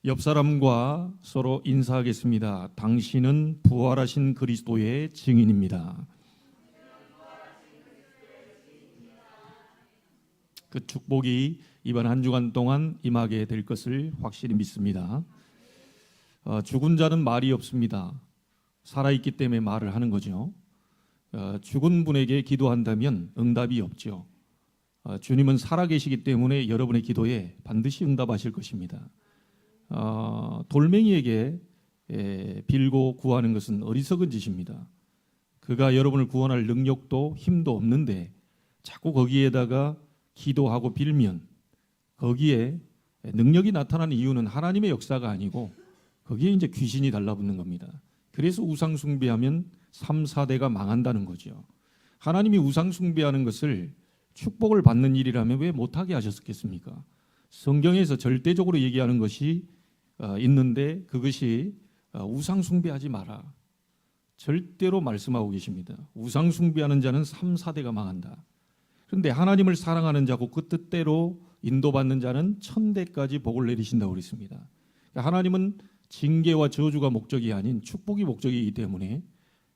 옆 사람과 서로 인사하겠습니다. 당신은 부활하신 그리스도의 증인입니다. 그 축복이 이번 한 주간 동안 임하게 될 것을 확실히 믿습니다. 죽은 자는 말이 없습니다. 살아있기 때문에 말을 하는 거죠. 죽은 분에게 기도한다면 응답이 없죠. 주님은 살아계시기 때문에 여러분의 기도에 반드시 응답하실 것입니다. 돌멩이에게 빌고 구하는 것은 어리석은 짓입니다. 그가 여러분을 구원할 능력도 힘도 없는데 자꾸 거기에다가 기도하고 빌면 거기에 능력이 나타나는 이유는 하나님의 역사가 아니고 거기에 이제 귀신이 달라붙는 겁니다. 그래서 우상 숭배하면 3, 4대가 망한다는 거죠. 하나님이 우상 숭배하는 것을 축복을 받는 일이라면 왜 못하게 하셨겠습니까? 성경에서 절대적으로 얘기하는 것이 있는데 그것이 우상 숭배하지 마라. 절대로 말씀하고 계십니다. 우상 숭배하는 자는 3, 4대가 망한다. 그런데 하나님을 사랑하는 자고 그 뜻대로 인도받는 자는 1000대까지 복을 내리신다고 그랬습니다. 하나님은 징계와 저주가 목적이 아닌 축복이 목적이기 때문에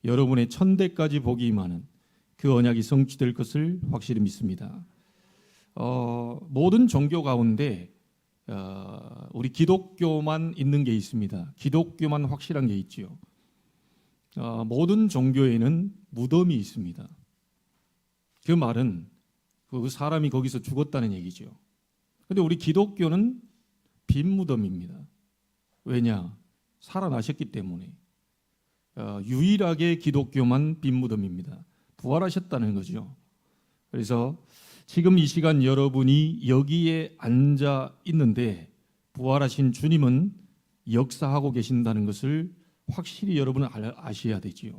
여러분의 1000대까지 복이 임하는 그 언약이 성취될 것을 확실히 믿습니다. 모든 종교 가운데 우리 기독교만 있는 게 있습니다. 기독교만 확실한 게 있지요. 모든 종교에는 무덤이 있습니다. 그 말은 그 사람이 거기서 죽었다는 얘기죠. 그런데 우리 기독교는 빈 무덤입니다. 왜냐? 살아나셨기 때문에. 유일하게 기독교만 빈 무덤입니다. 부활하셨다는 거죠. 그래서 지금 이 시간 여러분이 여기에 앉아 있는데 부활하신 주님은 역사하고 계신다는 것을 확실히 여러분은 아셔야 되지요.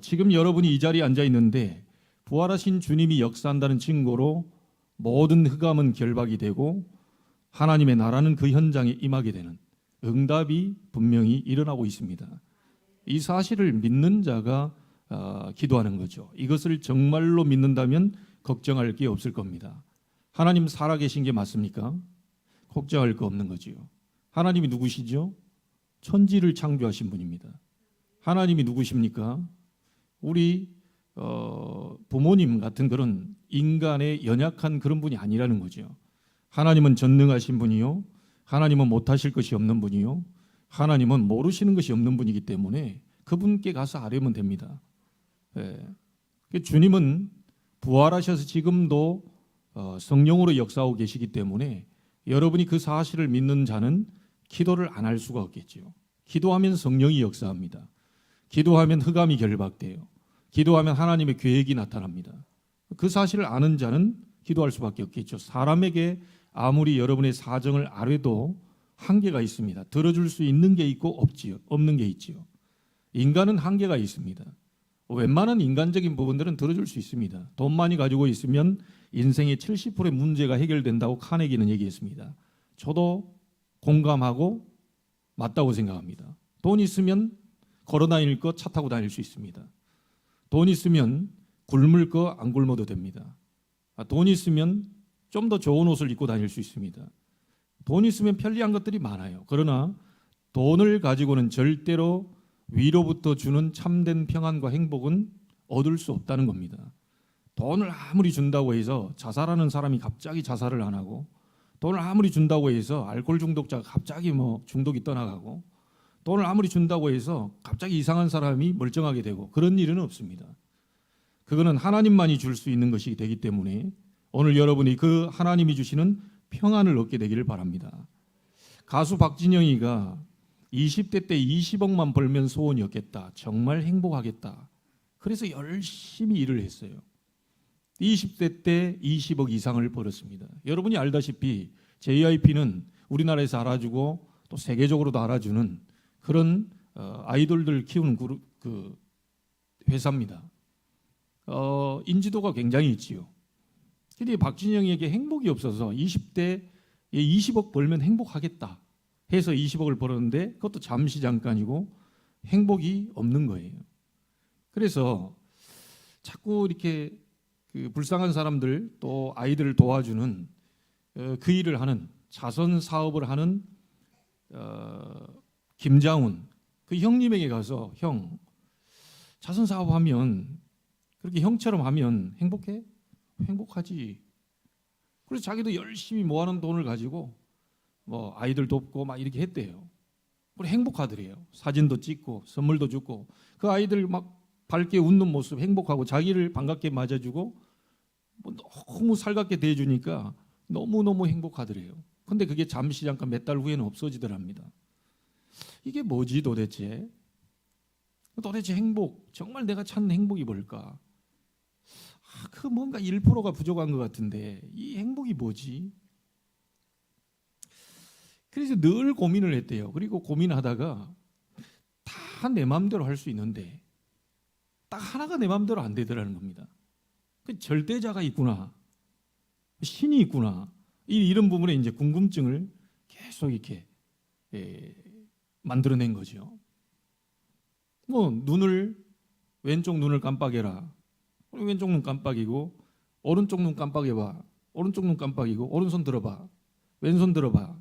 지금 여러분이 이 자리에 앉아 있는데 부활하신 주님이 역사한다는 증거로 모든 흑암은 결박이 되고 하나님의 나라는 그 현장에 임하게 되는 응답이 분명히 일어나고 있습니다. 이 사실을 믿는 자가 기도하는 거죠. 이것을 정말로 믿는다면 걱정할 게 없을 겁니다. 하나님 살아계신 게 맞습니까? 걱정할 거 없는 거지요. 하나님이 누구시죠? 천지를 창조하신 분입니다. 하나님이 누구십니까? 우리 부모님 같은 그런 인간의 연약한 그런 분이 아니라는 거죠. 하나님은 전능하신 분이요. 하나님은 못하실 것이 없는 분이요. 하나님은 모르시는 것이 없는 분이기 때문에 그분께 가서 아뢰면 됩니다. 주님은 부활하셔서 지금도 성령으로 역사하고 계시기 때문에 여러분이 그 사실을 믿는 자는 기도를 안 할 수가 없겠지요. 기도하면 성령이 역사합니다. 기도하면 흑암이 결박돼요. 기도하면 하나님의 계획이 나타납니다. 그 사실을 아는 자는 기도할 수밖에 없겠죠. 사람에게 아무리 여러분의 사정을 아뢰도 한계가 있습니다. 들어줄 수 있는 게 있고 없는 게 있지요. 인간은 한계가 있습니다. 웬만한 인간적인 부분들은 들어줄 수 있습니다. 돈 많이 가지고 있으면 인생의 70%의 문제가 해결된다고 카네기는 얘기했습니다. 저도 공감하고 맞다고 생각합니다. 돈 있으면 걸어 다닐 것 차 타고 다닐 수 있습니다. 돈 있으면 굶을 거 안 굶어도 됩니다. 돈 있으면 좀 더 좋은 옷을 입고 다닐 수 있습니다. 돈 있으면 편리한 것들이 많아요. 그러나 돈을 가지고는 절대로 위로부터 주는 참된 평안과 행복은 얻을 수 없다는 겁니다. 돈을 아무리 준다고 해서 자살하는 사람이 갑자기 자살을 안 하고, 돈을 아무리 준다고 해서 알코올 중독자가 갑자기 중독이 떠나가고, 돈을 아무리 준다고 해서 갑자기 이상한 사람이 멀쩡하게 되고, 그런 일은 없습니다. 그거는 하나님만이 줄 수 있는 것이 되기 때문에 오늘 여러분이 그 하나님이 주시는 평안을 얻게 되기를 바랍니다. 가수 박진영이가 20대 때 20억만 벌면 소원이었겠다. 정말 행복하겠다. 그래서 열심히 일을 했어요. 20대 때 20억 이상을 벌었습니다. 여러분이 알다시피 JYP는 우리나라에서 알아주고 또 세계적으로도 알아주는 그런 아이돌들 키우는 그 회사입니다. 인지도가 굉장히 있지요. 근데 박진영에게 행복이 없어서 20대에 20억 벌면 행복하겠다 해서 20억을 벌었는데 그것도 잠시 잠깐이고 행복이 없는 거예요. 그래서 자꾸 이렇게 그 불쌍한 사람들 또 아이들을 도와주는 그 일을 하는 자선 사업을 하는 김장훈 그 형님에게 가서 형 자선 사업하면 그렇게 형처럼 하면 행복해? 행복하지. 그래서 자기도 열심히 모아놓은 돈을 가지고 뭐 아이들 돕고 막 이렇게 했대요. 그래 행복하더래요. 사진도 찍고 선물도 주고 그 아이들 막 밝게 웃는 모습 행복하고 자기를 반갑게 맞아주고 뭐 너무 살갑게 대해주니까 너무너무 행복하더래요. 근데 그게 잠시 잠깐 몇 달 후에는 없어지더랍니다. 이게 뭐지 도대체? 도대체 행복, 정말 내가 찾는 행복이 뭘까? 그 뭔가 1%가 부족한 것 같은데 이 행복이 뭐지? 그래서 늘 고민을 했대요. 그리고 고민하다가 다 내 마음대로 할 수 있는데 딱 하나가 내 마음대로 안 되더라는 겁니다. 그 절대자가 있구나, 신이 있구나, 이런 부분에 이제 궁금증을 계속 이렇게 만들어낸 거죠. 뭐 왼쪽 눈을 깜빡여라. 왼쪽 눈 깜빡이고 오른쪽 눈 깜빡여봐. 오른쪽 눈 깜빡이고 오른손 들어봐. 왼손 들어봐.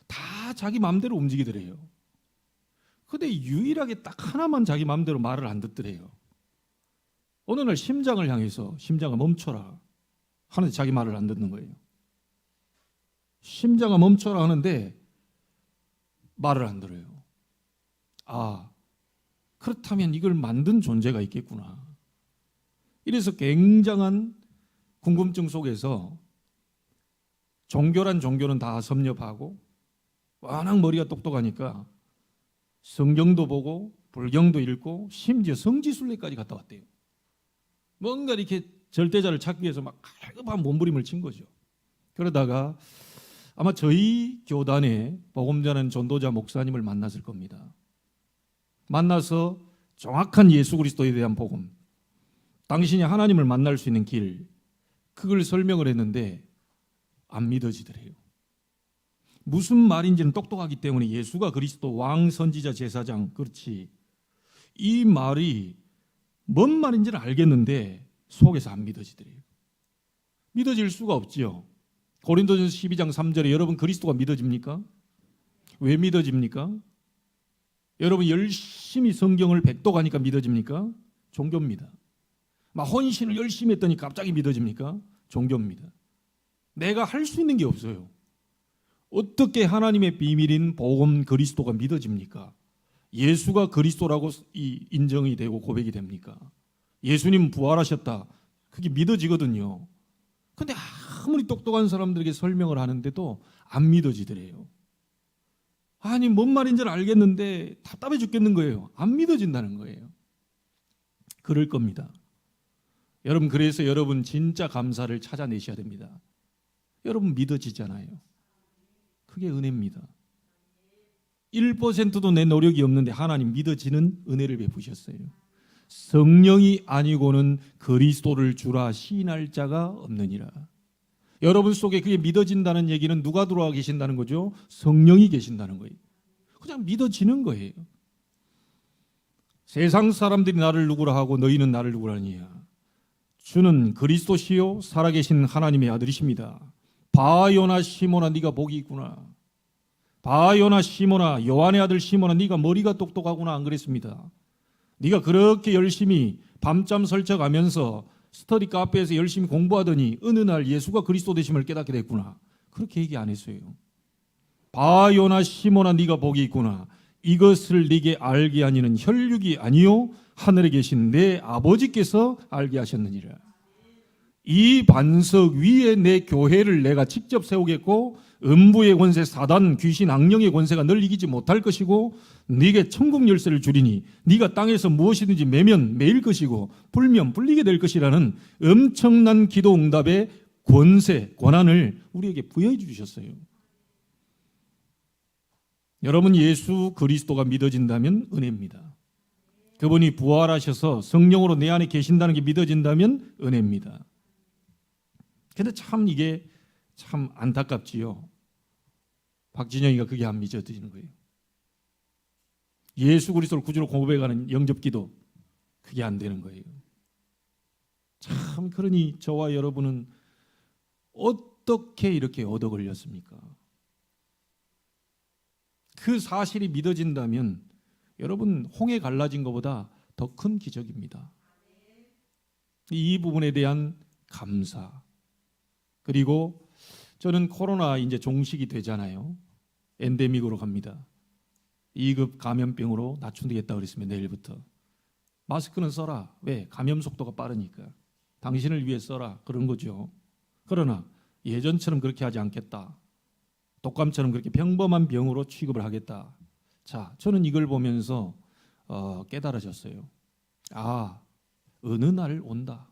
다 자기 마음대로 움직이더래요. 근데 유일하게 딱 하나만 자기 마음대로 말을 안 듣더래요. 어느 날 심장을 향해서 심장아 멈춰라 하는데 자기 말을 안 듣는 거예요. 심장아 멈춰라 하는데 말을 안 들어요. 아, 그렇다면 이걸 만든 존재가 있겠구나. 이래서 굉장한 궁금증 속에서 종교란 종교는 다 섭렵하고 워낙 머리가 똑똑하니까 성경도 보고 불경도 읽고 심지어 성지순례까지 갔다 왔대요. 뭔가 이렇게 절대자를 찾기 위해서 막 갈급한 몸부림을 친 거죠. 그러다가 아마 저희 교단에 복음 전하는 전도자 목사님을 만났을 겁니다. 만나서 정확한 예수 그리스도에 대한 복음, 당신이 하나님을 만날 수 있는 길, 그걸 설명을 했는데 안 믿어지더래요. 무슨 말인지는 똑똑하기 때문에 예수가 그리스도 왕 선지자 제사장, 그렇지, 이 말이 뭔 말인지는 알겠는데 속에서 안 믿어지더래요. 믿어질 수가 없지요. 고린도전서 12장 3절에 여러분 그리스도가 믿어집니까? 왜 믿어집니까? 여러분 열심히 성경을 백독하니까 믿어집니까? 종교입니다. 막 헌신을 열심히 했더니 갑자기 믿어집니까? 종교입니다. 내가 할 수 있는 게 없어요. 어떻게 하나님의 비밀인 복음 그리스도가 믿어집니까? 예수가 그리스도라고 인정이 되고 고백이 됩니까? 예수님 부활하셨다, 그게 믿어지거든요. 근데 아무리 똑똑한 사람들에게 설명을 하는데도 안 믿어지더래요. 아니 뭔 말인지는 알겠는데 답답해 죽겠는 거예요. 안 믿어진다는 거예요. 그럴 겁니다. 여러분, 그래서 여러분 진짜 감사를 찾아내셔야 됩니다. 여러분 믿어지잖아요. 그게 은혜입니다. 1%도 내 노력이 없는데 하나님 믿어지는 은혜를 베푸셨어요. 성령이 아니고는 그리스도를 주라 시인할 자가 없느니라. 여러분 속에 그게 믿어진다는 얘기는 누가 들어와 계신다는 거죠? 성령이 계신다는 거예요. 그냥 믿어지는 거예요. 세상 사람들이 나를 누구라 하고 너희는 나를 누구라 하느냐. 주는 그리스도시요 살아계신 하나님의 아들이십니다. 바요나 시몬아 네가 복이 있구나. 바요나 시몬아, 요한의 아들 시몬아, 네가 머리가 똑똑하구나. 안 그랬습니다. 네가 그렇게 열심히 밤잠 설쳐가면서 스터디 카페에서 열심히 공부하더니 어느 날 예수가 그리스도 되심을 깨닫게 됐구나. 그렇게 얘기 안 했어요. 바요나 시몬아 네가 복이 있구나. 이것을 네게 알게 하니는 혈육이 아니요 하늘에 계신 내 아버지께서 알게 하셨느니라. 이 반석 위에 내 교회를 내가 직접 세우겠고 음부의 권세 사단 귀신 악령의 권세가 널 이기지 못할 것이고 네게 천국 열쇠를 주리니 네가 땅에서 무엇이든지 매면 매일 것이고 불면 불리게 될 것이라는 엄청난 기도 응답의 권세, 권한을 우리에게 부여해 주셨어요. 여러분 예수 그리스도가 믿어진다면 은혜입니다. 그분이 부활하셔서 성령으로 내 안에 계신다는 게 믿어진다면 은혜입니다. 근데 참 이게 참 안타깝지요. 박진영이가 그게 안 믿어지는 거예요. 예수 그리스도를 구주로 고백하는 영접기도 그게 안 되는 거예요. 참 그러니 저와 여러분은 어떻게 이렇게 얻어 걸렸습니까? 그 사실이 믿어진다면 여러분 홍해 갈라진 것보다 더 큰 기적입니다. 이 부분에 대한 감사. 그리고 저는 코로나 이제 종식이 되잖아요. 엔데믹으로 갑니다. 2급 감염병으로 낮춘다겠다 그랬으면 내일부터 마스크는 써라. 왜? 감염 속도가 빠르니까. 당신을 위해 써라. 그런 거죠. 그러나 예전처럼 그렇게 하지 않겠다. 독감처럼 그렇게 평범한 병으로 취급을 하겠다. 자, 저는 이걸 보면서 깨달아졌어요. 아, 어느 날 온다.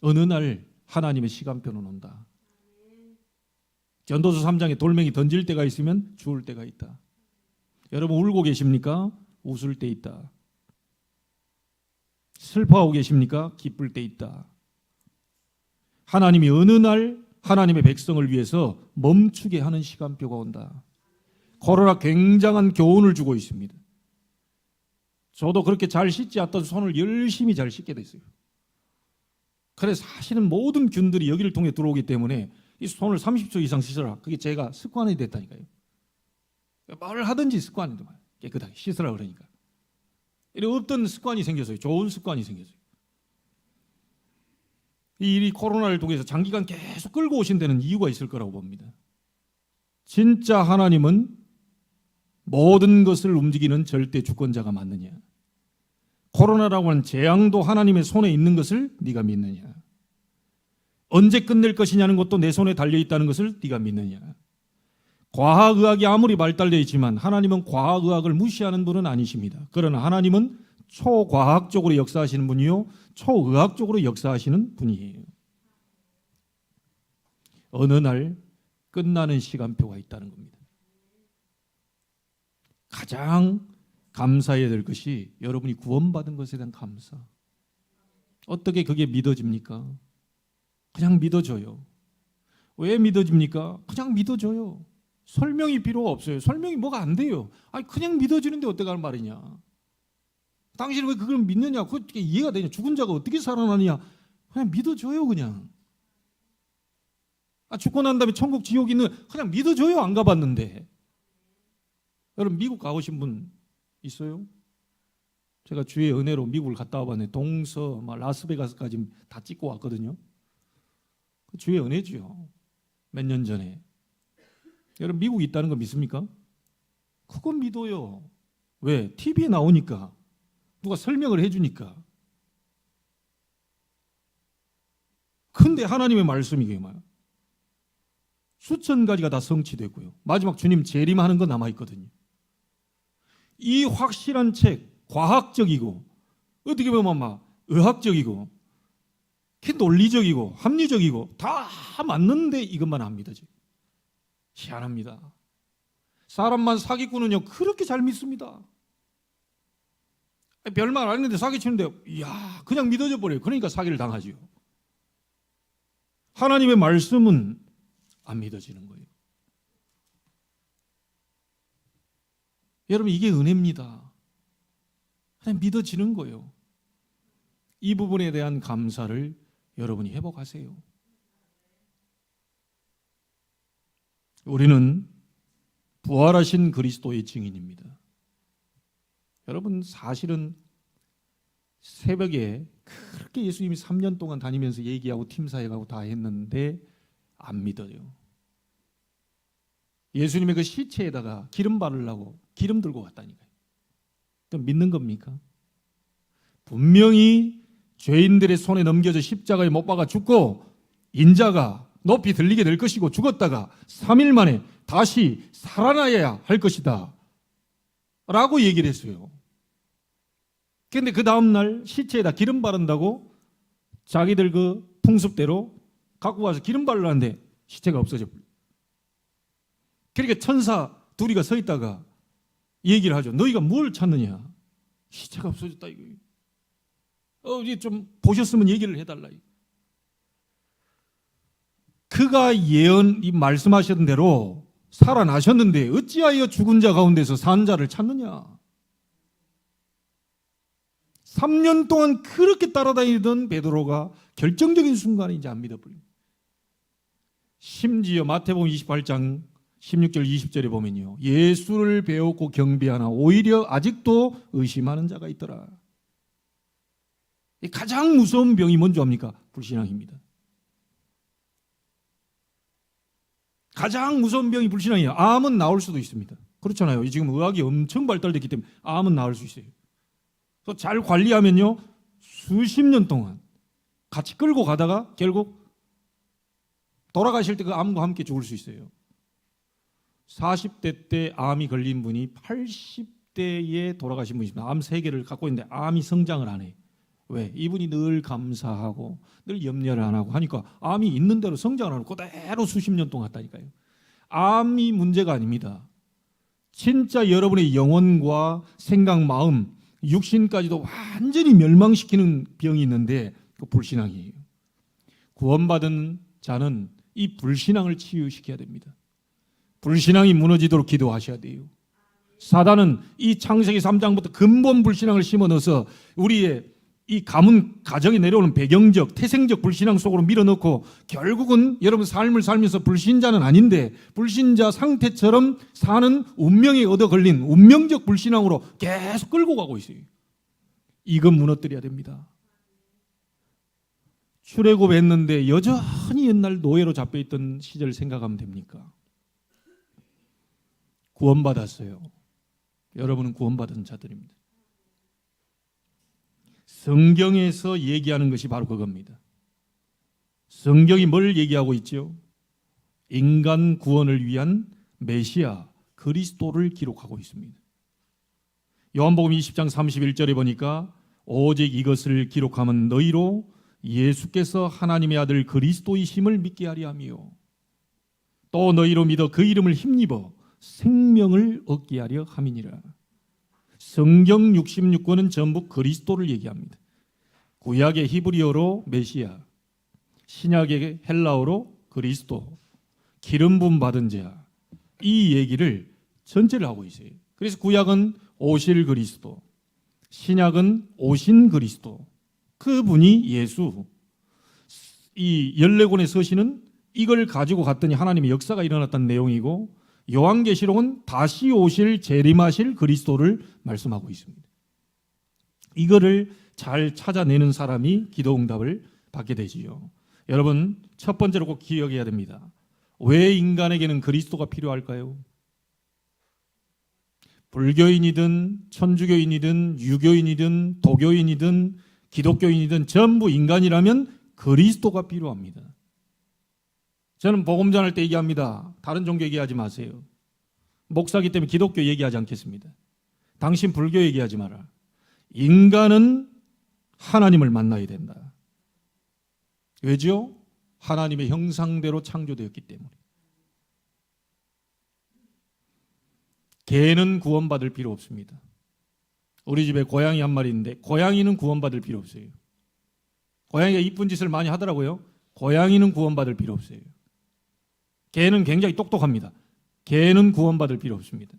어느 날 하나님의 시간표는 온다. 전도서 3장에 돌멩이 던질 때가 있으면 죽을 때가 있다. 여러분 울고 계십니까? 웃을 때 있다. 슬퍼하고 계십니까? 기쁠 때 있다. 하나님이 어느 날 하나님의 백성을 위해서 멈추게 하는 시간표가 온다. 코로나 굉장한 교훈을 주고 있습니다. 저도 그렇게 잘 씻지 않던 손을 열심히 잘 씻게 됐어요. 그래서 사실은 모든 균들이 여기를 통해 들어오기 때문에 이 손을 30초 이상 씻어라. 그게 제가 습관이 됐다니까요. 뭘 하든지 습관이 깨끗하게 씻으라 그러니까. 이런 없던 습관이 생겼어요. 좋은 습관이 생겼어요. 이 일이 코로나를 통해서 장기간 계속 끌고 오신 데는 이유가 있을 거라고 봅니다. 진짜 하나님은 모든 것을 움직이는 절대 주권자가 맞느냐? 코로나라고 하는 재앙도 하나님의 손에 있는 것을 네가 믿느냐? 언제 끝낼 것이냐는 것도 내 손에 달려있다는 것을 네가 믿느냐? 과학의학이 아무리 발달되어 있지만 하나님은 과학의학을 무시하는 분은 아니십니다. 그러나 하나님은 초과학적으로 역사하시는 분이요 초의학적으로 역사하시는 분이에요. 어느 날 끝나는 시간표가 있다는 겁니다. 가장 감사해야 될 것이 여러분이 구원받은 것에 대한 감사. 어떻게 그게 믿어집니까? 그냥 믿어져요. 왜 믿어집니까? 그냥 믿어져요. 설명이 필요가 없어요. 설명이 뭐가 안 돼요. 아니 그냥 믿어지는데 어떡하는 말이냐. 당신은 왜 그걸 믿느냐. 그게 이해가 되냐. 죽은 자가 어떻게 살아나느냐. 그냥 믿어줘요 그냥. 죽고 난 다음에 천국 지옥 있는 그냥 믿어줘요. 안 가봤는데. 여러분 미국 가보신 분 있어요? 제가 주의 은혜로 미국을 갔다 와봤는데 동서, 라스베가스까지 다 찍고 왔거든요. 주의 은혜죠. 몇 년 전에. 여러분 미국 있다는 거 믿습니까? 그건 믿어요. 왜? TV에 나오니까. 누가 설명을 해주니까. 근데 하나님의 말씀이 이게 뭐야? 수천 가지가 다 성취됐고요. 마지막 주님 재림하는 거 남아있거든요. 이 확실한 책, 과학적이고 어떻게 보면 막 의학적이고 논리적이고 합리적이고 다 맞는데 이것만 안 믿어져요. 희한합니다. 사람만 사기꾼은요 그렇게 잘 믿습니다. 별말 안 했는데 사기치는데 이야 그냥 믿어져 버려요. 그러니까 사기를 당하지요. 하나님의 말씀은 안 믿어지는 거예요. 여러분 이게 은혜입니다. 그냥 믿어지는 거예요. 이 부분에 대한 감사를 여러분이 회복하세요. 우리는 부활하신 그리스도의 증인입니다. 여러분 사실은 새벽에 그렇게 예수님이 3년 동안 다니면서 얘기하고 팀사역하고 다 했는데 안 믿어요. 예수님의 그 시체에다가 기름 바르려고 기름 들고 왔다니까요. 그럼 믿는 겁니까? 분명히 죄인들의 손에 넘겨져 십자가에 못 박아 죽고 인자가 높이 들리게 될 것이고 죽었다가 3일 만에 다시 살아나야 할 것이다 라고 얘기를 했어요. 그런데 그 다음날 시체에다 기름 바른다고 자기들 그 풍습대로 갖고 와서 기름 바르려는데 시체가 없어져 버려요. 그러니까 천사 둘이가 서 있다가 얘기를 하죠. 너희가 뭘 찾느냐? 시체가 없어졌다 이거예요. 이제 좀 보셨으면 얘기를 해달라. 그가 이 말씀하셨던 대로 살아나셨는데 어찌하여 죽은 자 가운데서 산 자를 찾느냐? 3년 동안 그렇게 따라다니던 베드로가 결정적인 순간에 이제 안 믿어버립니다. 심지어 마태복음 28장 16절 20절에 보면요, 예수를 배웠고 경배하나 오히려 아직도 의심하는 자가 있더라. 가장 무서운 병이 뭔지 압니까? 불신앙입니다. 가장 무서운 병이 불신앙이에요. 암은 나올 수도 있습니다. 그렇잖아요. 지금 의학이 엄청 발달됐기 때문에 암은 나을 수 있어요. 또 잘 관리하면요, 수십 년 동안 같이 끌고 가다가 결국 돌아가실 때 그 암과 함께 죽을 수 있어요. 40대 때 암이 걸린 분이 80대에 돌아가신 분이 있습니다. 암 3개를 갖고 있는데 암이 성장을 안 해요. 왜? 이분이 늘 감사하고 늘 염려를 안 하고 하니까 암이 있는 대로 성장을 안 하고 그대로 수십 년 동안 했다니까요. 암이 문제가 아닙니다. 진짜 여러분의 영혼과 생각, 마음, 육신까지도 완전히 멸망시키는 병이 있는데 그 불신앙이에요. 구원받은 자는 이 불신앙을 치유시켜야 됩니다. 불신앙이 무너지도록 기도하셔야 돼요. 사단은 이 창세기 3장부터 근본 불신앙을 심어 넣어서 우리의 이 가문 가정에 내려오는 배경적 태생적 불신앙 속으로 밀어넣고 결국은 여러분 삶을 살면서 불신자는 아닌데 불신자 상태처럼 사는 운명에 얻어 걸린 운명적 불신앙으로 계속 끌고 가고 있어요. 이건 무너뜨려야 됩니다. 출애굽했는데 여전히 옛날 노예로 잡혀있던 시절 생각하면 됩니까? 구원받았어요. 여러분은 구원받은 자들입니다. 성경에서 얘기하는 것이 바로 그겁니다. 성경이 뭘 얘기하고 있죠? 인간 구원을 위한 메시아 그리스도를 기록하고 있습니다. 요한복음 20장 31절에 보니까 오직 이것을 기록하면 너희로 예수께서 하나님의 아들 그리스도이심을 믿게 하려 함이요 또 너희로 믿어 그 이름을 힘입어 생명을 얻게 하려 함이니라. 성경 66권은 전부 그리스도를 얘기합니다. 구약의 히브리어로 메시아, 신약의 헬라어로 그리스도, 기름 부음 받은 자, 이 얘기를 전체를 하고 있어요. 그래서 구약은 오실 그리스도, 신약은 오신 그리스도, 그분이 예수. 이 14권의 서신은 이걸 가지고 갔더니 하나님의 역사가 일어났다는 내용이고 요한계시록은 다시 오실 재림하실 그리스도를 말씀하고 있습니다. 이거를 잘 찾아내는 사람이 기도응답을 받게 되지요. 여러분, 첫 번째로 꼭 기억해야 됩니다. 왜 인간에게는 그리스도가 필요할까요? 불교인이든 천주교인이든 유교인이든 도교인이든 기독교인이든 전부 인간이라면 그리스도가 필요합니다. 저는 복음 전할 때 얘기합니다. 다른 종교 얘기하지 마세요. 목사기 때문에 기독교 얘기하지 않겠습니다. 당신 불교 얘기하지 마라. 인간은 하나님을 만나야 된다. 왜죠? 하나님의 형상대로 창조되었기 때문에. 개는 구원받을 필요 없습니다. 우리 집에 고양이 한 마리 있는데 고양이는 구원받을 필요 없어요. 고양이가 이쁜 짓을 많이 하더라고요. 고양이는 구원받을 필요 없어요. 개는 굉장히 똑똑합니다. 개는 구원받을 필요 없습니다.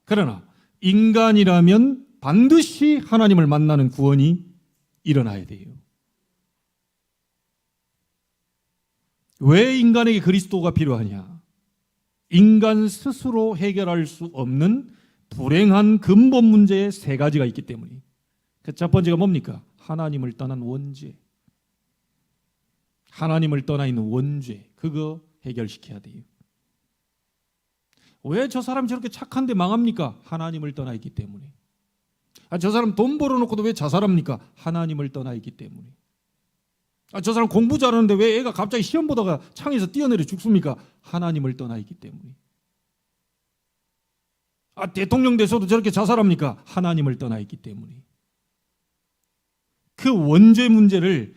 그러나 인간이라면 반드시 하나님을 만나는 구원이 일어나야 돼요. 왜 인간에게 그리스도가 필요하냐? 인간 스스로 해결할 수 없는 불행한 근본 문제의 3가지가 있기 때문에. 그 첫 번째가 뭡니까? 하나님을 떠난 원죄. 하나님을 떠나 있는 원죄. 그거 해결시켜야 돼요. 왜 저 사람이 저렇게 착한데 망합니까? 하나님을 떠나 있기 때문에. 저 사람 돈 벌어놓고도 왜 자살합니까? 하나님을 떠나 있기 때문에. 저 사람 공부 잘하는데 왜 애가 갑자기 시험 보다가 창에서 뛰어내려 죽습니까? 하나님을 떠나 있기 때문에. 대통령 돼서도 저렇게 자살합니까? 하나님을 떠나 있기 때문에. 그 원죄 문제를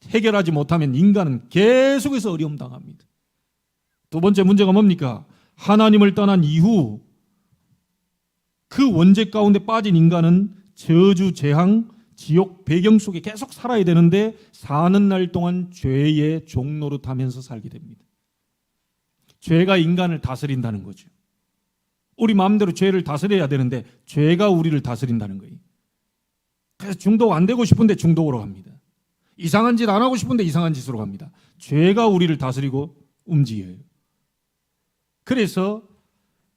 해결하지 못하면 인간은 계속해서 어려움 당합니다. 두 번째 문제가 뭡니까? 하나님을 떠난 이후 그 원죄 가운데 빠진 인간은 저주, 재앙, 지옥 배경 속에 계속 살아야 되는데 사는 날 동안 죄의 종노릇하면서 살게 됩니다. 죄가 인간을 다스린다는 거죠. 우리 마음대로 죄를 다스려야 되는데 죄가 우리를 다스린다는 거예요. 그래서 중독 안 되고 싶은데 중독으로 갑니다. 이상한 짓 안 하고 싶은데 이상한 짓으로 갑니다. 죄가 우리를 다스리고 움직여요. 그래서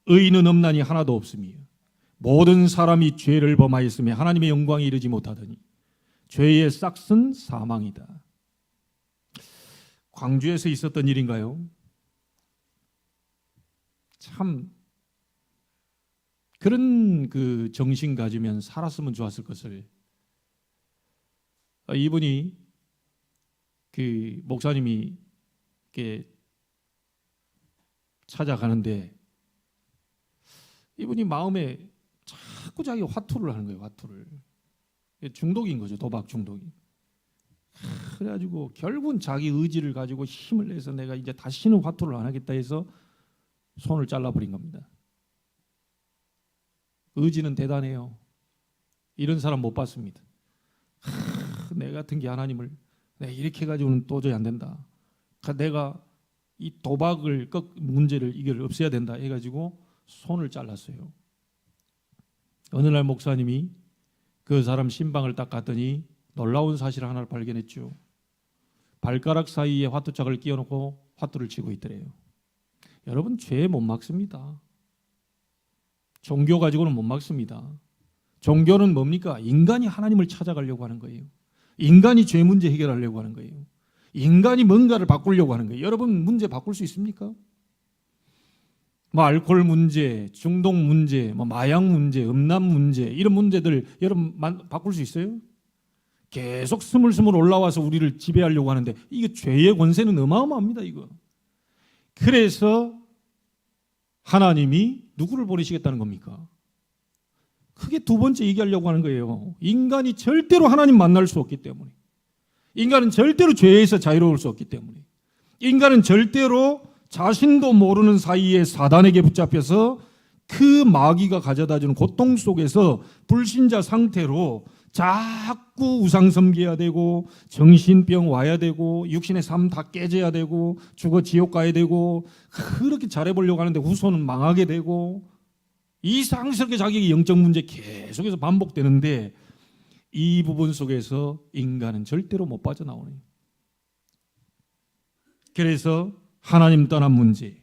의인은 없나니 하나도 없으며 모든 사람이 죄를 범하였으며 하나님의 영광에 이르지 못하더니 죄의 싹은 사망이다. 광주에서 있었던 일인가요? 참 그런 그 정신 가지면 살았으면 좋았을 것을. 이분이 그 목사님이 이렇게 찾아가는데 이분이 마음에 자꾸 자기 화투를 하는 거예요. 화투를. 중독인 거죠. 도박 중독이. 그래가지고 결국은 자기 의지를 가지고 힘을 내서 내가 이제 다시는 화투를 안 하겠다 해서 손을 잘라버린 겁니다. 의지는 대단해요. 이런 사람 못 봤습니다. 내 같은 게 하나님을 내가 이렇게 해가지고는 도저히 안 된다. 내가 이 도박을 문제를 이걸 없애야 된다 해가지고 손을 잘랐어요. 어느 날 목사님이 그 사람 신방을 딱 갔더니 놀라운 사실 하나를 발견했죠. 발가락 사이에 화투짝을 끼워놓고 화투를 치고 있더래요. 여러분, 죄 못 막습니다. 종교 가지고는 못 막습니다. 종교는 뭡니까? 인간이 하나님을 찾아가려고 하는 거예요. 인간이 죄 문제 해결하려고 하는 거예요. 인간이 뭔가를 바꾸려고 하는 거예요. 여러분, 문제 바꿀 수 있습니까? 알코올 문제, 중독 문제, 마약 문제, 음란 문제, 이런 문제들 여러분 바꿀 수 있어요? 계속 스물스물 올라와서 우리를 지배하려고 하는데 이게 죄의 권세는 어마어마합니다. 이거. 그래서 하나님이 누구를 보내시겠다는 겁니까? 크게 두 번째 얘기하려고 하는 거예요. 인간이 절대로 하나님 만날 수 없기 때문에, 인간은 절대로 죄에서 자유로울 수 없기 때문에, 인간은 절대로 자신도 모르는 사이에 사단에게 붙잡혀서 그 마귀가 가져다주는 고통 속에서 불신자 상태로 자꾸 우상 섬겨야 되고 정신병 와야 되고 육신의 삶 다 깨져야 되고 죽어 지옥 가야 되고 그렇게 잘해보려고 하는데 후손은 망하게 되고 이상스럽게 자기의 영적 문제 계속해서 반복되는데 이 부분 속에서 인간은 절대로 못 빠져나오네요. 그래서 하나님 떠난 문제,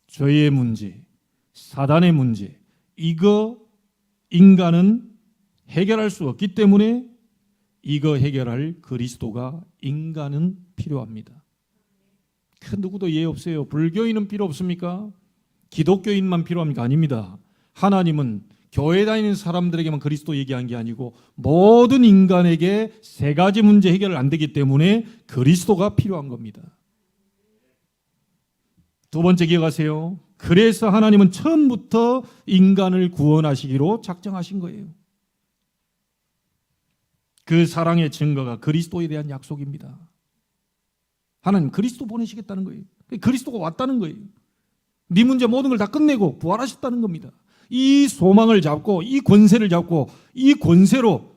죄의 문제, 사단의 문제, 이거 인간은 해결할 수 없기 때문에 이거 해결할 그리스도가 인간은 필요합니다. 그 누구도 예 없어요. 불교인은 필요 없습니까? 기독교인만 필요합니까? 아닙니다. 하나님은 교회 다니는 사람들에게만 그리스도 얘기한 게 아니고 모든 인간에게 세 가지 문제 해결 안 되기 때문에 그리스도가 필요한 겁니다. 두 번째 기억하세요. 그래서 하나님은 처음부터 인간을 구원하시기로 작정하신 거예요. 그 사랑의 증거가 그리스도에 대한 약속입니다. 하나님 그리스도 보내시겠다는 거예요. 그리스도가 왔다는 거예요. 네 문제 모든 걸 다 끝내고 부활하셨다는 겁니다. 이 소망을 잡고 이 권세를 잡고 이 권세로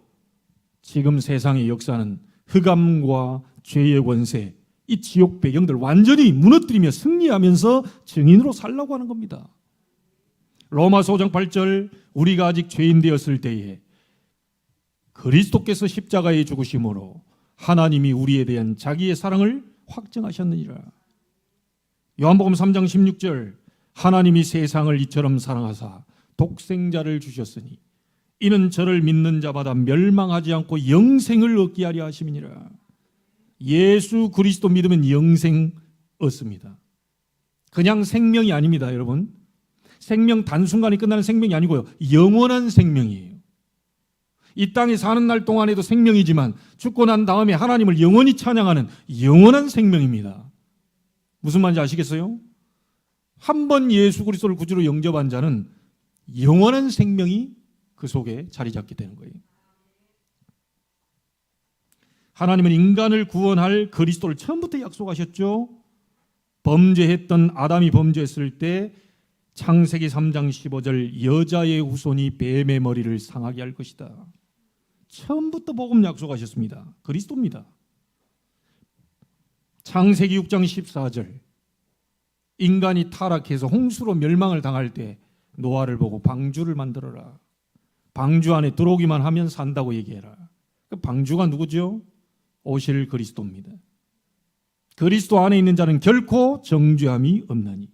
지금 세상의 역사는 흑암과 죄의 권세, 이 지옥 배경들 완전히 무너뜨리며 승리하면서 증인으로 살라고 하는 겁니다. 로마서 5장 8절 우리가 아직 죄인 되었을 때에 그리스도께서 십자가에 죽으심으로 하나님이 우리에 대한 자기의 사랑을 확증하셨느니라. 요한복음 3장 16절 하나님이 세상을 이처럼 사랑하사 독생자를 주셨으니 이는 저를 믿는 자마다 멸망하지 않고 영생을 얻게 하려 하심이니라. 예수 그리스도 믿으면 영생 얻습니다. 그냥 생명이 아닙니다, 여러분. 생명 단순간에 끝나는 생명이 아니고요. 영원한 생명이에요. 이 땅에 사는 날 동안에도 생명이지만 죽고 난 다음에 하나님을 영원히 찬양하는 영원한 생명입니다. 무슨 말인지 아시겠어요? 한 번 예수 그리스도를 구주로 영접한 자는 영원한 생명이 그 속에 자리 잡게 되는 거예요. 하나님은 인간을 구원할 그리스도를 처음부터 약속하셨죠. 범죄했던 아담이 범죄했을 때 창세기 3장 15절 여자의 후손이 뱀의 머리를 상하게 할 것이다. 처음부터 복음 약속하셨습니다. 그리스도입니다. 창세기 6장 14절 인간이 타락해서 홍수로 멸망을 당할 때 노아를 보고 방주를 만들어라. 방주 안에 들어오기만 하면 산다고 얘기해라. 그 방주가 누구죠? 오실 그리스도입니다. 그리스도 안에 있는 자는 결코 정죄함이 없나니.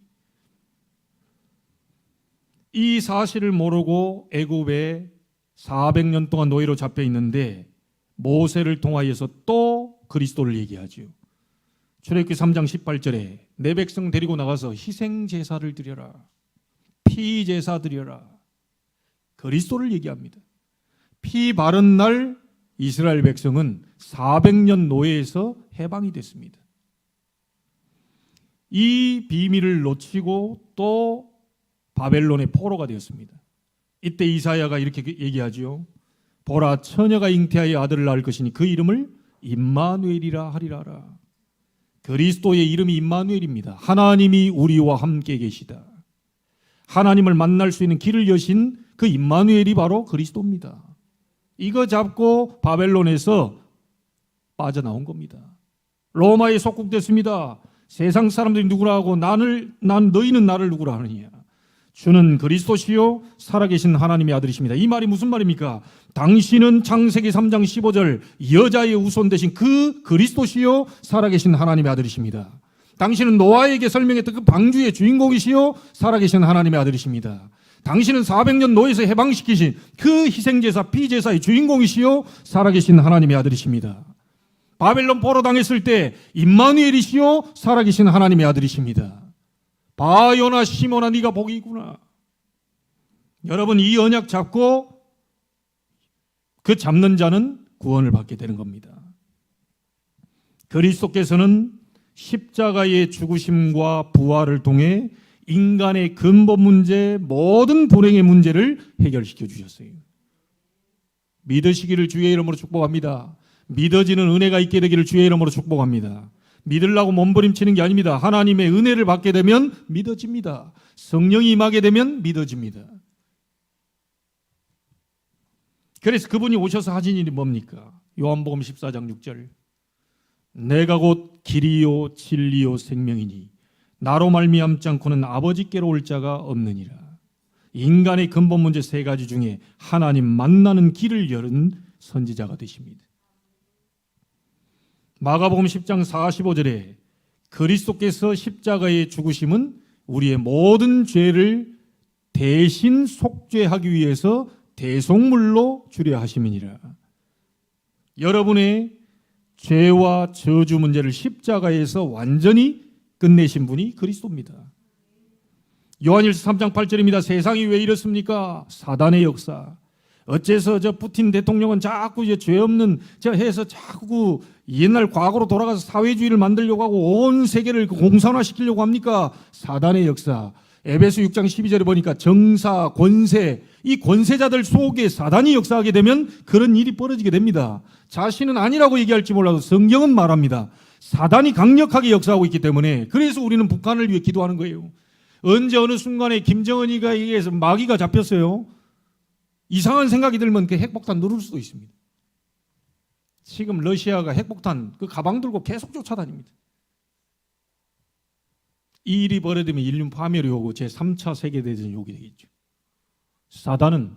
이 사실을 모르고 애굽에 400년 동안 노예로 잡혀 있는데 모세를 통하여서 또 그리스도를 얘기하죠. 출애굽기 3장 18절에 내 백성 데리고 나가서 희생 제사를 드려라, 피 제사 드려라. 그리스도를 얘기합니다. 피 바른 날 이스라엘 백성은 400년 노예에서 해방이 됐습니다. 이 비밀을 놓치고 또 바벨론의 포로가 되었습니다. 이때 이사야가 이렇게 얘기하죠. 보라, 처녀가 잉태하여 아들을 낳을 것이니 그 이름을 임마누엘이라 하리라라. 그리스도의 이름이 임마누엘입니다. 하나님이 우리와 함께 계시다. 하나님을 만날 수 있는 길을 여신 그 임마누엘이 바로 그리스도입니다. 이거 잡고 바벨론에서 빠져나온 겁니다. 로마에 속국됐습니다. 세상 사람들이 누구라 하고 너희는 나를 누구라 하느냐. 주는 그리스도시요 살아계신 하나님의 아들이십니다. 이 말이 무슨 말입니까? 당신은 창세기 3장 15절 여자의 후손 되신 그 그리스도시요 살아계신 하나님의 아들이십니다. 당신은 노아에게 설명했던 그 방주의 주인공이시요 살아계신 하나님의 아들이십니다. 당신은 400년 노예에서 해방시키신 그 희생제사 피제사의 주인공이시요 살아계신 하나님의 아들이십니다. 바벨론 포로 당했을 때 임마누엘이시요 살아계신 하나님의 아들이십니다. 바요나 시몬아 네가 복이구나. 여러분, 이 언약 잡고 그 잡는 자는 구원을 받게 되는 겁니다. 그리스도께서는 십자가의 죽으심과 부활을 통해 인간의 근본 문제, 모든 불행의 문제를 해결시켜 주셨어요. 믿으시기를 주의 이름으로 축복합니다. 믿어지는 은혜가 있게 되기를 주의 이름으로 축복합니다. 믿으려고 몸부림치는 게 아닙니다. 하나님의 은혜를 받게 되면 믿어집니다. 성령이 임하게 되면 믿어집니다. 그래서 그분이 오셔서 하신 일이 뭡니까? 요한복음 14장 6절 내가 곧 길이요 진리요 생명이니 나로 말미암지 않고는 아버지께로 올 자가 없느니라. 인간의 근본 문제 세 가지 중에 하나님 만나는 길을 열은 선지자가 되십니다. 마가복음 10장 45절에 그리스도께서 십자가의 죽으심은 우리의 모든 죄를 대신 속죄하기 위해서 대속물로 주려 하심이니라. 여러분의 죄와 저주 문제를 십자가에서 완전히 끝내신 분이 그리스도입니다. 요한일서 3장 8절입니다. 세상이 왜 이렇습니까? 사단의 역사. 어째서 저 푸틴 대통령은 자꾸 이제 죄 없는 저 해서 자꾸 옛날 과거로 돌아가서 사회주의를 만들려고 하고 온 세계를 공산화시키려고 합니까? 사단의 역사. 에베소 6장 12절에 보니까 정사, 권세, 이 권세자들 속에 사단이 역사하게 되면 그런 일이 벌어지게 됩니다. 자신은 아니라고 얘기할지 몰라도 성경은 말합니다. 사단이 강력하게 역사하고 있기 때문에 그래서 우리는 북한을 위해 기도하는 거예요. 언제 어느 순간에 김정은이가 얘기해서 마귀가 잡혔어요. 이상한 생각이 들면 그 핵폭탄 누를 수도 있습니다. 지금 러시아가 핵폭탄 그 가방 들고 계속 쫓아다닙니다. 이 일이 벌어지면 인류 파멸이 오고 제3차 세계대전이 오게 되겠죠. 사단은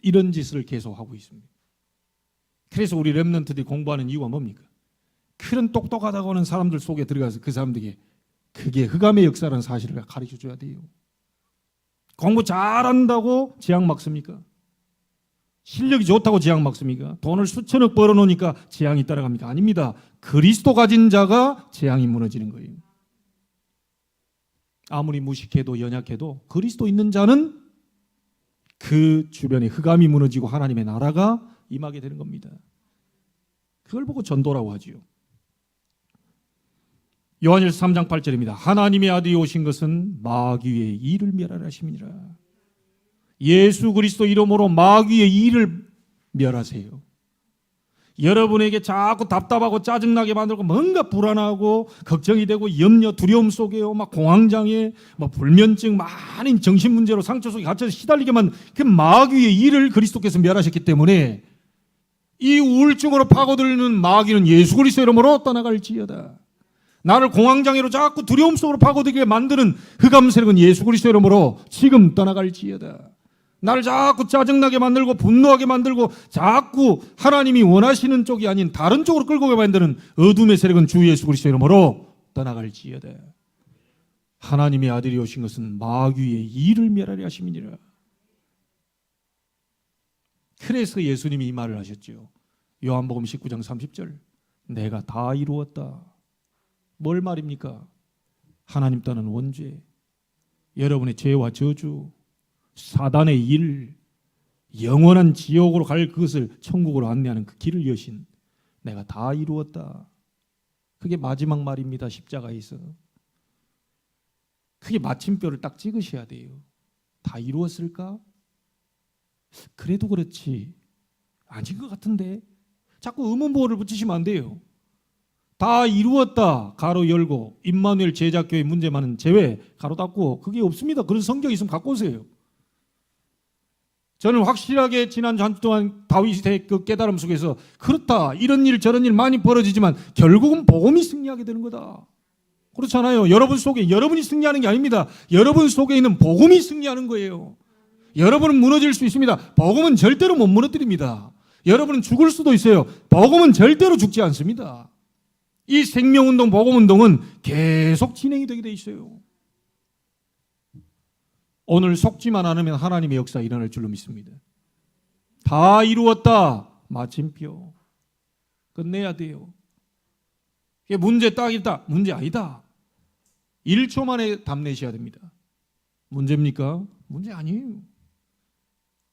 이런 짓을 계속하고 있습니다. 그래서 우리 렘넌트들이 공부하는 이유가 뭡니까? 그런 똑똑하다고 하는 사람들 속에 들어가서 그 사람들에게 그게 흑암의 역사라는 사실을 가르쳐줘야 돼요. 공부 잘한다고 재앙 막습니까? 실력이 좋다고 재앙 막습니까? 돈을 수천억 벌어놓으니까 재앙이 따라갑니까? 아닙니다. 그리스도 가진 자가 재앙이 무너지는 거예요. 아무리 무식해도 연약해도 그리스도 있는 자는 그 주변에 흑암이 무너지고 하나님의 나라가 임하게 되는 겁니다. 그걸 보고 전도라고 하지요. 요한일서 3장 8절입니다. 하나님의 아들이 오신 것은 마귀의 일을 멸하라 하심이니라. 예수 그리스도 이름으로 마귀의 일을 멸하세요. 여러분에게 자꾸 답답하고 짜증나게 만들고 뭔가 불안하고 걱정이 되고 염려 두려움 속에요. 막 공황장애, 막 불면증, 많은 정신 문제로 상처 속에 갇혀서 시달리게만 그 마귀의 일을 그리스도께서 멸하셨기 때문에 이 우울증으로 파고들는 마귀는 예수 그리스도 이름으로 떠나갈지어다. 나를 공황장애로 자꾸 두려움 속으로 파고들게 만드는 흑암 세력은 예수 그리스도 이름으로 지금 떠나갈지어다. 나를 자꾸 짜증나게 만들고 분노하게 만들고 자꾸 하나님이 원하시는 쪽이 아닌 다른 쪽으로 끌고 가게 만드는 어둠의 세력은 주 예수 그리스도 이름으로 떠나갈지어다. 하나님의 아들이 오신 것은 마귀의 일을 멸하려 하심이니라. 그래서 예수님이 이 말을 하셨죠. 요한복음 19장 30절. 내가 다 이루었다. 뭘 말입니까? 하나님 따는 원죄, 여러분의 죄와 저주, 사단의 일, 영원한 지옥으로 갈 그것을 천국으로 안내하는 그 길을 여신 내가 다 이루었다. 그게 마지막 말입니다. 십자가에서. 그게 마침표를 딱 찍으셔야 돼요. 다 이루었을까? 그래도 그렇지 아닌 것 같은데 자꾸 의문보호를 붙이시면 안 돼요. 다 이루었다 가로 열고 임마누엘 제자교회 문제만은 제외 가로 닫고 그게 없습니다. 그런 성경이 있으면 갖고 오세요. 저는 확실하게 지난 한 주 동안 다윗의 그 깨달음 속에서 그렇다 이런 일 저런 일 많이 벌어지지만 결국은 복음이 승리하게 되는 거다. 그렇잖아요. 여러분 속에 여러분이 승리하는 게 아닙니다. 여러분 속에 있는 복음이 승리하는 거예요. 여러분은 무너질 수 있습니다. 복음은 절대로 못 무너뜨립니다. 여러분은 죽을 수도 있어요. 복음은 절대로 죽지 않습니다. 이 생명운동, 복음운동은 계속 진행이 되게 돼 있어요. 오늘 속지만 않으면 하나님의 역사 일어날 줄로 믿습니다. 다 이루었다. 마침표. 끝내야 돼요. 이게 문제 딱 있다. 문제 아니다. 1초 만에 답 내셔야 됩니다. 문제입니까? 문제 아니에요.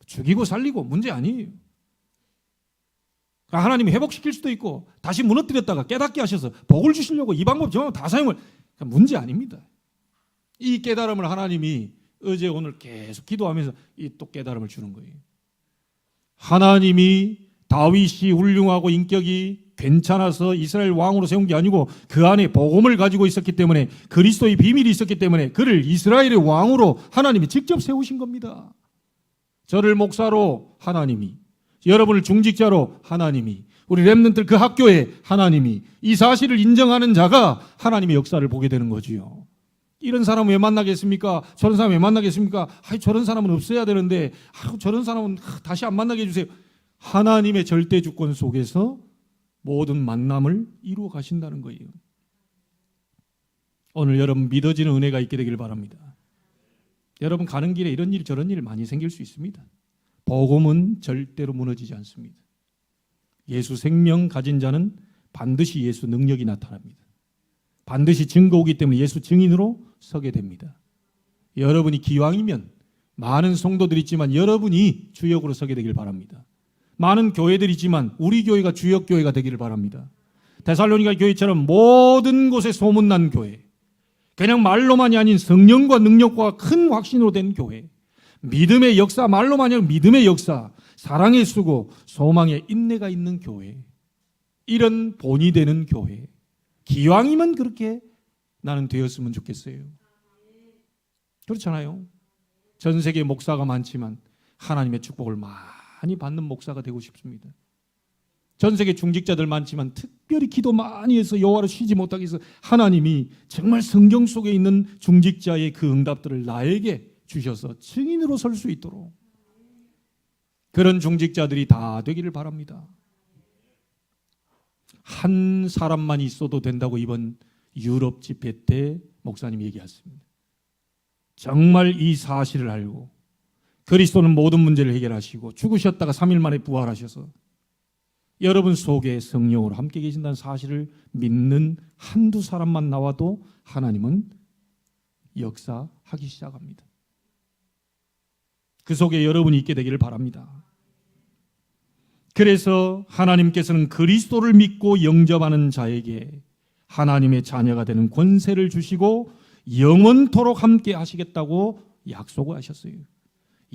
죽이고 살리고 문제 아니에요. 하나님이 회복시킬 수도 있고 다시 무너뜨렸다가 깨닫게 하셔서 복을 주시려고 이 방법 저 방법 다 사용을 문제 아닙니다. 이 깨달음을 하나님이 어제 오늘 계속 기도하면서 이 또 깨달음을 주는 거예요. 하나님이 다윗이 훌륭하고 인격이 괜찮아서 이스라엘 왕으로 세운 게 아니고 그 안에 복음을 가지고 있었기 때문에 그리스도의 비밀이 있었기 때문에 그를 이스라엘의 왕으로 하나님이 직접 세우신 겁니다. 저를 목사로 하나님이, 여러분을 중직자로 하나님이, 우리 렘넌트들 그 학교에 하나님이, 이 사실을 인정하는 자가 하나님의 역사를 보게 되는 거지요. 이런 사람 왜 만나겠습니까? 저런 사람 왜 만나겠습니까? 저런 사람은 없어야 되는데 저런 사람은 다시 안 만나게 해주세요. 하나님의 절대 주권 속에서 모든 만남을 이루어 가신다는 거예요. 오늘 여러분 믿어지는 은혜가 있게 되길 바랍니다. 여러분 가는 길에 이런 일 저런 일 많이 생길 수 있습니다. 복음은 절대로 무너지지 않습니다. 예수 생명 가진 자는 반드시 예수 능력이 나타납니다. 반드시 증거 오기 때문에 예수 증인으로 서게 됩니다. 여러분이 기왕이면 많은 성도들이 있지만 여러분이 주역으로 서게 되길 바랍니다. 많은 교회들이 있지만 우리 교회가 주역 교회가 되기를 바랍니다. 데살로니가 교회처럼 모든 곳에 소문난 교회, 그냥 말로만이 아닌 성령과 능력과 큰 확신으로 된 교회, 믿음의 역사, 말로만이 아니라 믿음의 역사, 사랑의 수고, 소망의 인내가 있는 교회, 이런 본이 되는 교회, 기왕이면 그렇게 나는 되었으면 좋겠어요. 그렇잖아요. 전 세계 목사가 많지만 하나님의 축복을 많이 받는 목사가 되고 싶습니다. 전 세계 중직자들 많지만 특별히 기도 많이 해서 여호와를 쉬지 못하게 해서 하나님이 정말 성경 속에 있는 중직자의 그 응답들을 나에게 주셔서 증인으로 설 수 있도록 그런 중직자들이 다 되기를 바랍니다. 한 사람만 있어도 된다고 이번 유럽 집회 때 목사님이 얘기했습니다. 정말 이 사실을 알고 그리스도는 모든 문제를 해결하시고 죽으셨다가 3일 만에 부활하셔서 여러분 속에 성령으로 함께 계신다는 사실을 믿는 한두 사람만 나와도 하나님은 역사하기 시작합니다. 그 속에 여러분이 있게 되기를 바랍니다. 그래서 하나님께서는 그리스도를 믿고 영접하는 자에게 하나님의 자녀가 되는 권세를 주시고 영원토록 함께 하시겠다고 약속을 하셨어요.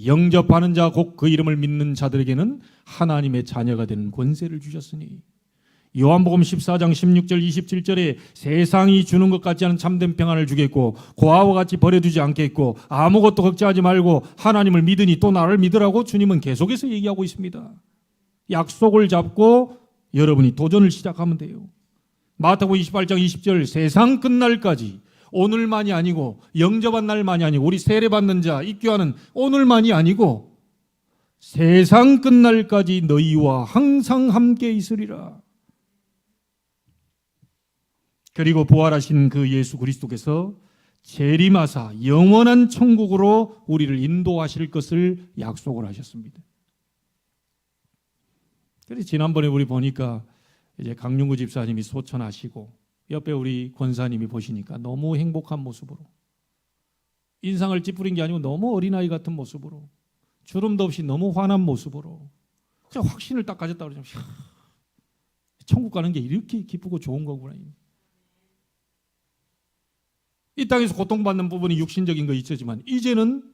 영접하는 자 곧 그 이름을 믿는 자들에게는 하나님의 자녀가 되는 권세를 주셨으니 요한복음 14장 16절 27절에 세상이 주는 것 같지 않은 참된 평안을 주겠고 고아와 같이 버려두지 않겠고 아무것도 걱정하지 말고 하나님을 믿으니 또 나를 믿으라고 주님은 계속해서 얘기하고 있습니다. 약속을 잡고 여러분이 도전을 시작하면 돼요. 마태복음 28장 20절 세상 끝날까지 오늘만이 아니고 영접한 날만이 아니고 우리 세례받는 자 입교하는 오늘만이 아니고 세상 끝날까지 너희와 항상 함께 있으리라. 그리고 부활하신 그 예수 그리스도께서 재림하사 영원한 천국으로 우리를 인도하실 것을 약속을 하셨습니다. 그래서 지난번에 우리 보니까 이제 강윤구 집사님이 소천하시고 옆에 우리 권사님이 보시니까 너무 행복한 모습으로, 인상을 찌푸린 게 아니고 너무 어린아이 같은 모습으로, 주름도 없이 너무 환한 모습으로 그냥 확신을 딱 가졌다 그러죠. 천국 가는 게 이렇게 기쁘고 좋은 거구나. 이 땅에서 고통받는 부분이 육신적인 거 있었지만 이제는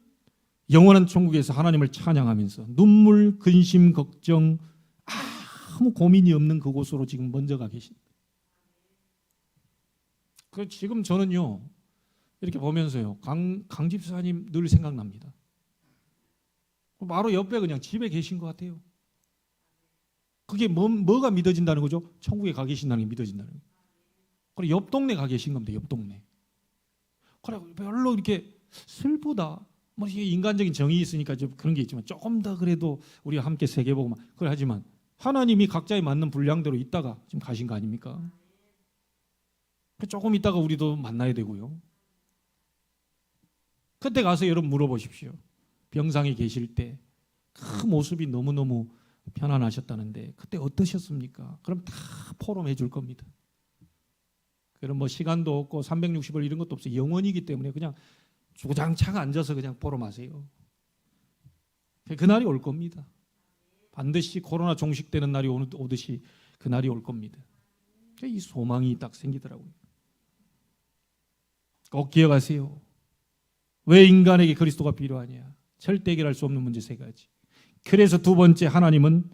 영원한 천국에서 하나님을 찬양하면서 눈물, 근심, 걱정 아무 고민이 없는 그곳으로 지금 먼저 가 계십니다. 그 지금 저는요 이렇게 보면서요 강 집사님 늘 생각납니다. 바로 옆에 그냥 집에 계신 것 같아요. 그게 뭐가 믿어진다는 거죠? 천국에 가 계신다는 게 믿어진다는 거예요. 그리고 옆 동네 가 계신 겁니다. 옆 동네. 그래 별로 이렇게 슬프다. 뭐 이게 인간적인 정이 있으니까 좀 그런 게 있지만 조금 더 그래도 우리가 함께 새겨보고 그래 하지만 하나님이 각자에 맞는 분량대로 있다가 지금 가신 거 아닙니까? 조금 있다가 우리도 만나야 되고요. 그때 가서 여러분 물어보십시오. 병상에 계실 때 그 모습이 너무너무 편안하셨다는데 그때 어떠셨습니까? 그럼 다 포럼해 줄 겁니다. 그럼 뭐 시간도 없고 360일 이런 것도 없어요. 영원이기 때문에 그냥 주장창 앉아서 그냥 포럼하세요. 그날이 올 겁니다. 반드시 코로나 종식되는 날이 오듯이 그날이 올 겁니다. 이 소망이 딱 생기더라고요. 꼭 기억하세요. 왜 인간에게 그리스도가 필요하냐? 절대 해결할 수 없는 문제 세 가지. 그래서 두 번째, 하나님은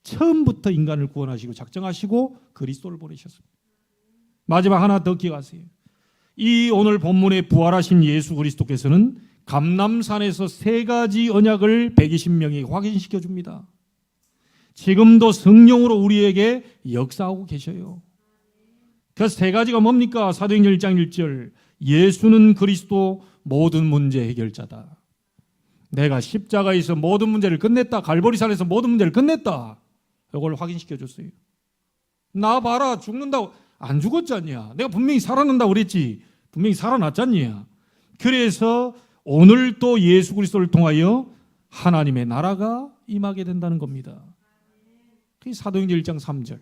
처음부터 인간을 구원하시고 작정하시고 그리스도를 보내셨습니다. 마지막 하나 더 기억하세요. 이 오늘 본문에 부활하신 예수 그리스도께서는 감람산에서 세 가지 언약을 120명에게 확인시켜 줍니다. 지금도 성령으로 우리에게 역사하고 계셔요. 그 세 가지가 뭡니까? 사도행전 1장 1절 예수는 그리스도 모든 문제 해결자다. 내가 십자가에서 모든 문제를 끝냈다. 갈보리산에서 모든 문제를 끝냈다. 이걸 확인시켜 줬어요. 나 봐라 죽는다고 안 죽었지 않냐? 내가 분명히 살아난다고 그랬지. 분명히 살아났지 않냐? 그래서 오늘 또 예수 그리스도를 통하여 하나님의 나라가 임하게 된다는 겁니다. 그게 사도행전 1장 3절.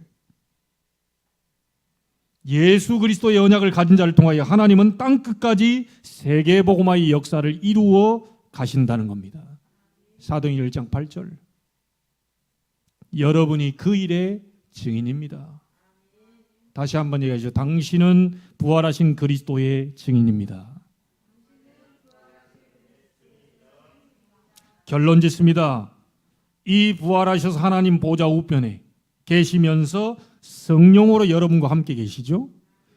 예수 그리스도의 언약을 가진 자를 통하여 하나님은 땅끝까지 세계복음화의 역사를 이루어 가신다는 겁니다. 사도행전 1장 8절. 여러분이 그 일의 증인입니다. 다시 한번 얘기하죠. 당신은 부활하신 그리스도의 증인입니다. 결론 짓습니다. 이 부활하셔서 하나님 보좌 우편에 계시면서 성령으로 여러분과 함께 계시죠.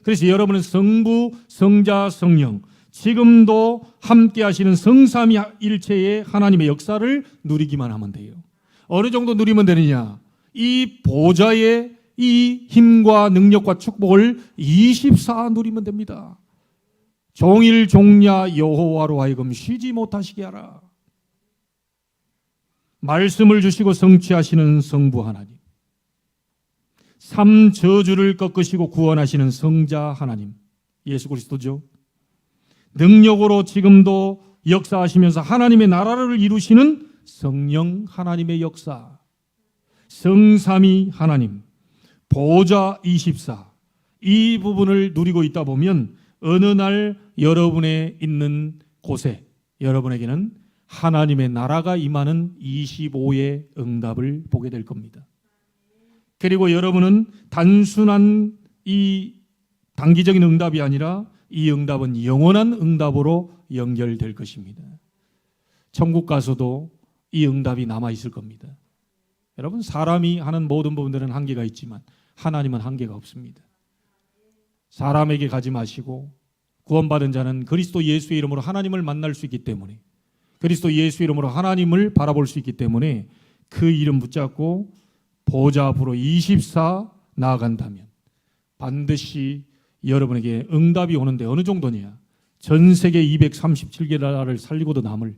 그래서 여러분은 성부, 성자, 성령 지금도 함께 하시는 성삼위일체의 하나님의 역사를 누리기만 하면 돼요. 어느 정도 누리면 되느냐? 이 보좌의 이 힘과 능력과 축복을 24 누리면 됩니다. 종일 종야 여호와로 하여금 쉬지 못하시게 하라. 말씀을 주시고 성취하시는 성부 하나님, 삼 저주를 꺾으시고 구원하시는 성자 하나님 예수 그리스도죠. 능력으로 지금도 역사하시면서 하나님의 나라를 이루시는 성령 하나님의 역사, 성삼위 하나님, 보좌 24, 이 부분을 누리고 있다 보면 어느 날 여러분의 있는 곳에 여러분에게는 하나님의 나라가 임하는 25의 응답을 보게 될 겁니다. 그리고 여러분은 단순한 이 단기적인 응답이 아니라 이 응답은 영원한 응답으로 연결될 것입니다. 천국 가서도 이 응답이 남아 있을 겁니다. 여러분, 사람이 하는 모든 부분들은 한계가 있지만 하나님은 한계가 없습니다. 사람에게 가지 마시고 구원받은 자는 그리스도 예수의 이름으로 하나님을 만날 수 있기 때문에, 그리스도 예수 이름으로 하나님을 바라볼 수 있기 때문에 그 이름 붙잡고 보좌 앞으로 24 나아간다면 반드시 여러분에게 응답이 오는데 어느 정도냐? 전 세계 237개 나라를 살리고도 남을,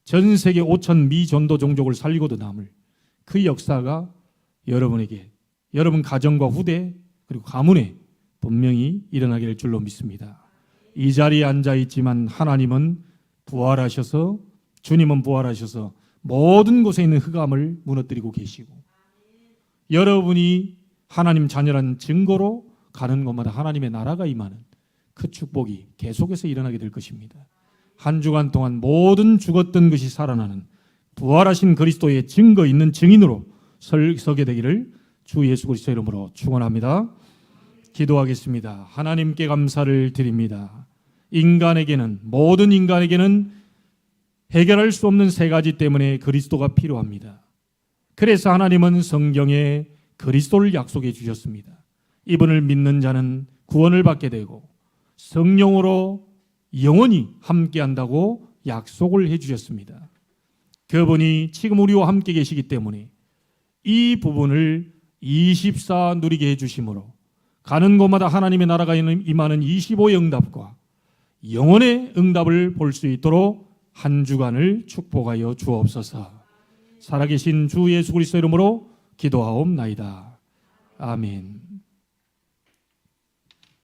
전 세계 5천 미전도 종족을 살리고도 남을 그 역사가 여러분에게, 여러분 가정과 후대 그리고 가문에 분명히 일어나게 될 줄로 믿습니다. 이 자리에 앉아 있지만 하나님은 부활하셔서, 주님은 부활하셔서 모든 곳에 있는 흑암을 무너뜨리고 계시고, 여러분이 하나님 자녀라는 증거로 가는 곳마다 하나님의 나라가 임하는 그 축복이 계속해서 일어나게 될 것입니다. 한 주간 동안 모든 죽었던 것이 살아나는 부활하신 그리스도의 증거 있는 증인으로 서게 되기를 주 예수 그리스도 이름으로 축원합니다. 기도하겠습니다. 하나님께 감사를 드립니다. 인간에게는, 모든 인간에게는 해결할 수 없는 세 가지 때문에 그리스도가 필요합니다. 그래서 하나님은 성경에 그리스도를 약속해 주셨습니다. 이분을 믿는 자는 구원을 받게 되고 성령으로 영원히 함께한다고 약속을 해 주셨습니다. 그분이 지금 우리와 함께 계시기 때문에 이 부분을 24 누리게 해 주심으로 가는 곳마다 하나님의 나라가 임하는 25의 응답과 영원의 응답을 볼 수 있도록 한 주간을 축복하여 주옵소서. 살아계신 주 예수 그리스도 이름으로 기도하옵나이다. 아멘.